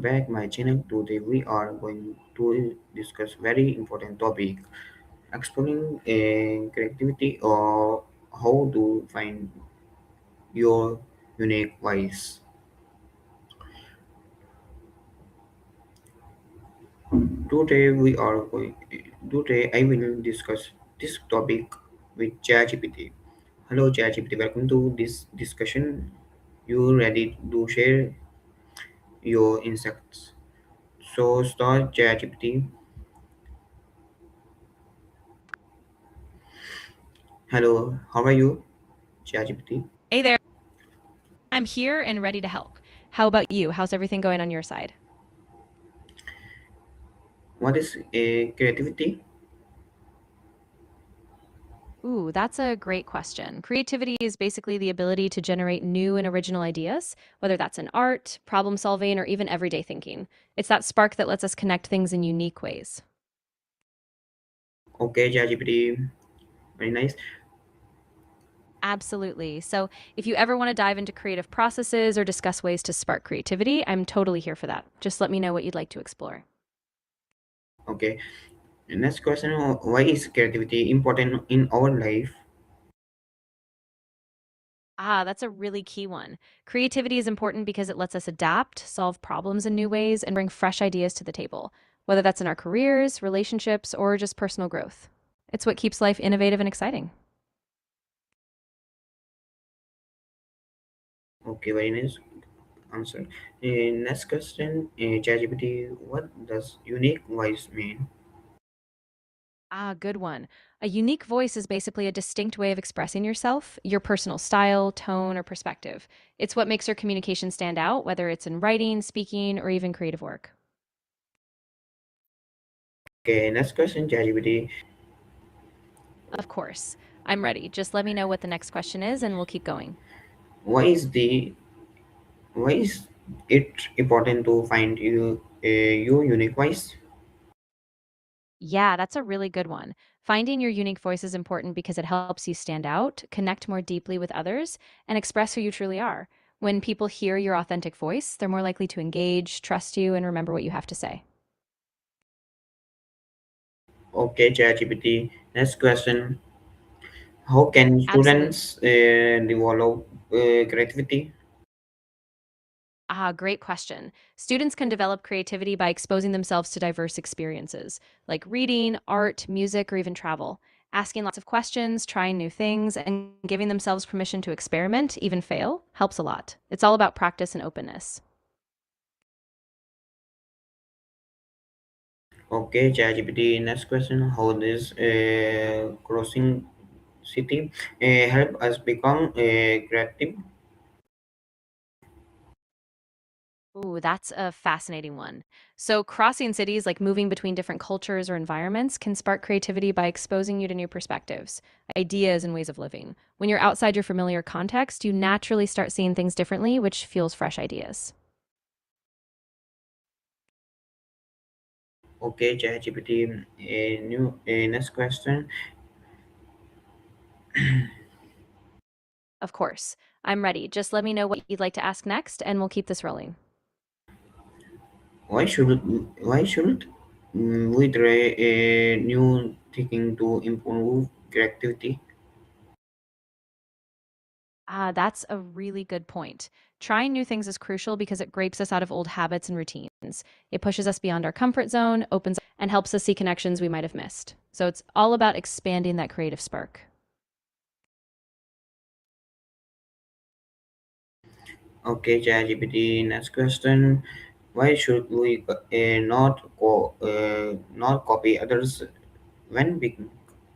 back my channel. Today we are going to discuss very important topic, exploring creativity or how to find your unique voice. Today we are going. Today I will discuss this topic with ChatGPT. Hello ChatGPT, welcome to this discussion. You ready to share your insights? So start ChatGPT. Hello, how are you, ChatGPT? Hey there, I'm here and ready to help. How about you? How's everything going on your side? What is creativity? Ooh, that's a great question. Creativity is basically the ability to generate new and original ideas, whether that's in art, problem solving, or even everyday thinking. It's that spark that lets us connect things in unique ways. Okay, ChatGPT, very nice. Absolutely. So, if you ever want to dive into creative processes or discuss ways to spark creativity, I'm totally here for that. Just let me know what you'd like to explore. Okay, next question: why is creativity important in our life? That's a really key one. Creativity is important because it lets us adapt, solve problems in new ways, and bring fresh ideas to the table, whether that's in our careers, relationships, or just personal growth. It's what keeps life innovative and exciting. Okay, very nice answer. Next question: ChatGPT, what does unique voice mean? Good one. A unique voice is basically a distinct way of expressing yourself, your personal style, tone, or perspective. It's what makes your communication stand out, whether it's in writing, speaking, or even creative work. Okay, next question, ChatGPT. Of course. I'm ready. Just let me know what the next question is, and we'll keep going. Why is the why is it important to find your unique voice? Yeah, that's a really good one. Finding your unique voice is important because it helps you stand out, connect more deeply with others, and express who you truly are. When people hear your authentic voice, they're more likely to engage, trust you, and remember what you have to say. Okay, ChatGPT. Next question: how can Absolutely. students develop creativity? Great question. Students can develop creativity by exposing themselves to diverse experiences like reading, art, music, or even travel. Asking lots of questions, trying new things, and giving themselves permission to experiment, even fail, helps a lot. It's all about practice and openness. Okay, ChatGPT. Next question: how does crossing city help us become creative? Ooh, that's a fascinating one. So, crossing cities, like moving between different cultures or environments, can spark creativity by exposing you to new perspectives, ideas, and ways of living. When you're outside your familiar context, you naturally start seeing things differently, which fuels fresh ideas. Okay, ChatGPT. New next question: Of course, I'm ready. Just let me know what you'd like to ask next, and we'll keep this rolling. why should we try new thinking to improve creativity? That's a really good point. Trying new things is crucial because it breaks us out of old habits and routines. It pushes us beyond our comfort zone, opens and helps us see connections we might have missed. So it's all about expanding that creative spark. Okay, ChatGPT. Next question: why should we not copy others when being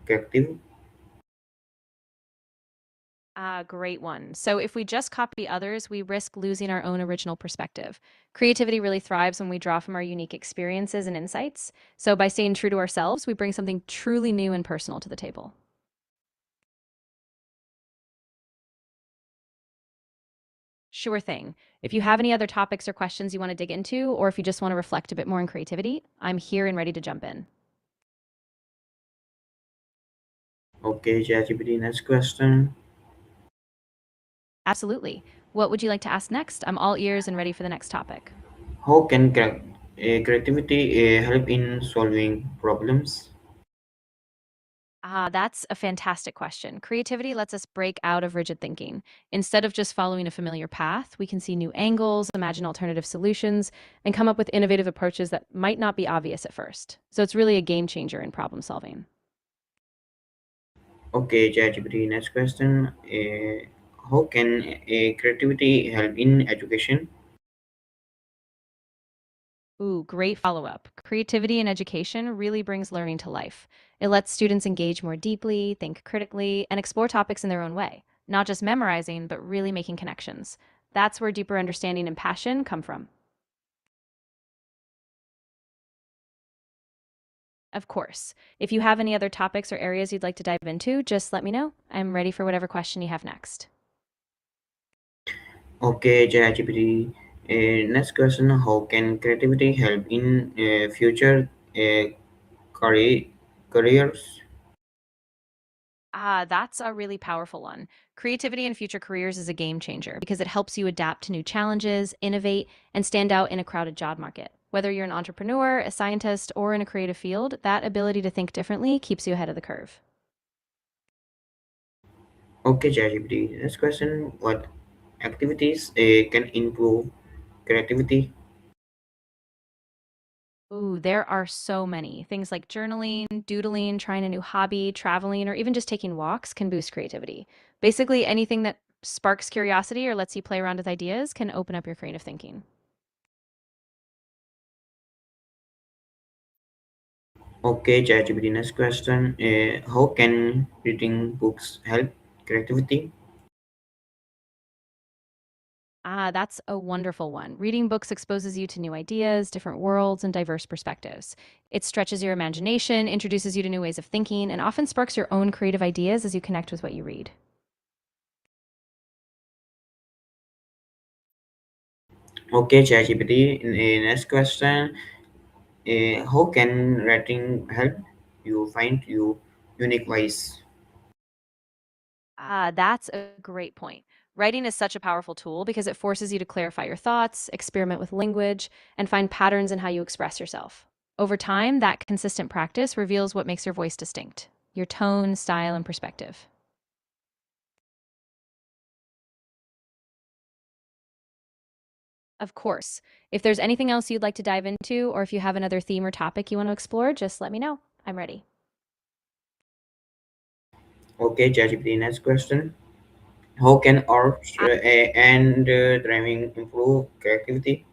creative? Great one. So if we just copy others, we risk losing our own original perspective. Creativity really thrives when we draw from our unique experiences and insights. So by staying true to ourselves, we bring something truly new and personal to the table. Sure thing. If you have any other topics or questions you want to dig into, or if you just want to reflect a bit more on creativity, I'm here and ready to jump in. Okay, ChatGPT. Next question: Absolutely. What would you like to ask next? I'm all ears and ready for the next topic. How can creativity help in solving problems? That's a fantastic question. Creativity lets us break out of rigid thinking. Instead of just following a familiar path, we can see new angles, imagine alternative solutions, and come up with innovative approaches that might not be obvious at first. So it's really a game changer in problem solving. Okay, ChatGPT. Next question. How can creativity help in education? Ooh, great follow up. Creativity in education really brings learning to life. It lets students engage more deeply, think critically, and explore topics in their own way, not just memorizing, but really making connections. That's where deeper understanding and passion come from. Of course. If you have any other topics or areas you'd like to dive into, just let me know. I'm ready for whatever question you have next. Okay, ChatGPT. Next question. How can creativity help in future career, careers? That's a really powerful one. Creativity in future careers is a game changer because it helps you adapt to new challenges, innovate, and stand out in a crowded job market. Whether you're an entrepreneur, a scientist, or in a creative field, that ability to think differently keeps you ahead of the curve. Okay, ChatGPT. Next question. What activities can improve creativity? Ooh, there are so many. Things like journaling, doodling, trying a new hobby, traveling, or even just taking walks can boost creativity. Basically, anything that sparks curiosity or lets you play around with ideas can open up your creative thinking. Okay, ChatGPT. Next question. How can reading books help creativity? That's a wonderful one. Reading books exposes you to new ideas, different worlds, and diverse perspectives. It stretches your imagination, introduces you to new ways of thinking, and often sparks your own creative ideas as you connect with what you read. Okay, ChatGPT. Next question. How can writing help you find your unique voice? That's a great point. Writing is such a powerful tool because it forces you to clarify your thoughts, experiment with language, and find patterns in how you express yourself. Over time, that consistent practice reveals what makes your voice distinct your tone, style, and perspective. Of course, if there's anything else you'd like to dive into, or if you have another theme or topic you want to explore, just let me know. I'm ready. Okay, ChatGPT. Next question. How can art and driving improve creativity?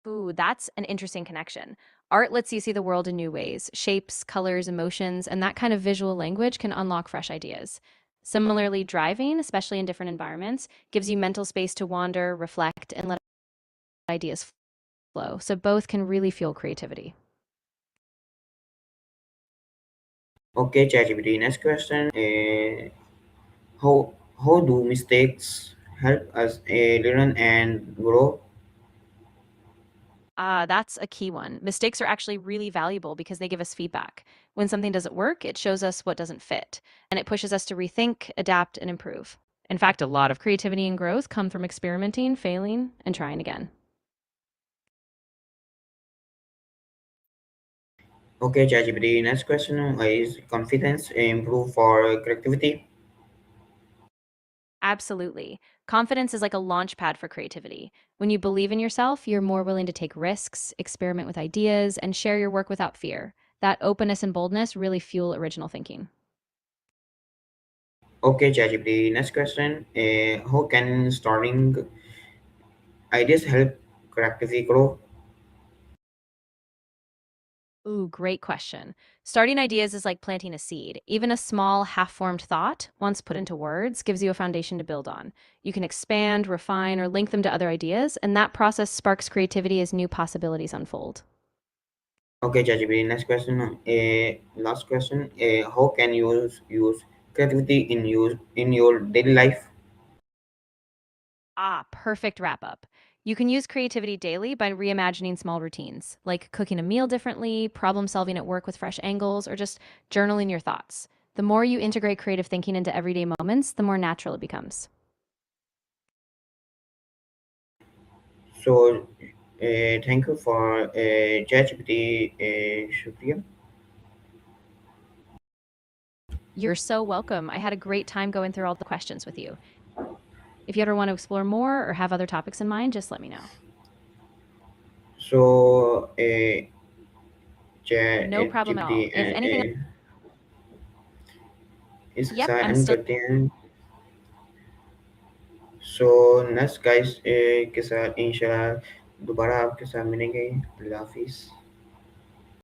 Ooh, that's an interesting connection. Art lets you see the world in new ways shapes, colors, emotions, and that kind of visual language can unlock fresh ideas. Similarly, driving, especially in different environments, gives you mental space to wander, reflect, and let ideas flow. So both can really fuel creativity. Okay, ChatGPT. Next question. How do mistakes help us learn and grow? That's a key one. Mistakes are actually really valuable because they give us feedback. When something doesn't work, it shows us what doesn't fit, and it pushes us to rethink, adapt, and improve. In fact, a lot of creativity and growth come from experimenting, failing, and trying again. Okay, ChatGPT. Next question is confidence improve for creativity? Absolutely. Confidence is like a launch pad for creativity. When you believe in yourself, you're more willing to take risks, experiment with ideas, and share your work without fear. That openness and boldness really fuel original thinking. Okay, ChatGPT. Next question. How can starting ideas help creativity grow? Ooh, great question. Starting ideas is like planting a seed. Even a small, half formed thought, once put into words, gives you a foundation to build on. You can expand, refine, or link them to other ideas, and that process sparks creativity as new possibilities unfold. Okay, ChatGPT. Next question. Last question. How can you use creativity in your daily life? Perfect wrap up. You can use creativity daily by reimagining small routines, like cooking a meal differently, problem solving at work with fresh angles, or just journaling your thoughts. The more you integrate creative thinking into everyday moments, the more natural it becomes. So, thank you for ChatGPT, Shukriya. You're so welcome. I had a great time going through all the questions with you. If you ever want to explore more or have other topics in mind, just let me know. So, No problem at all. ChatGPT If anything, इसके yep, साथ I'm and still. करते हैं. So next guys के साथ इंशाल्लाह दोबारा आपके साथ मिलेंगे. अल्लाह हाफिज़.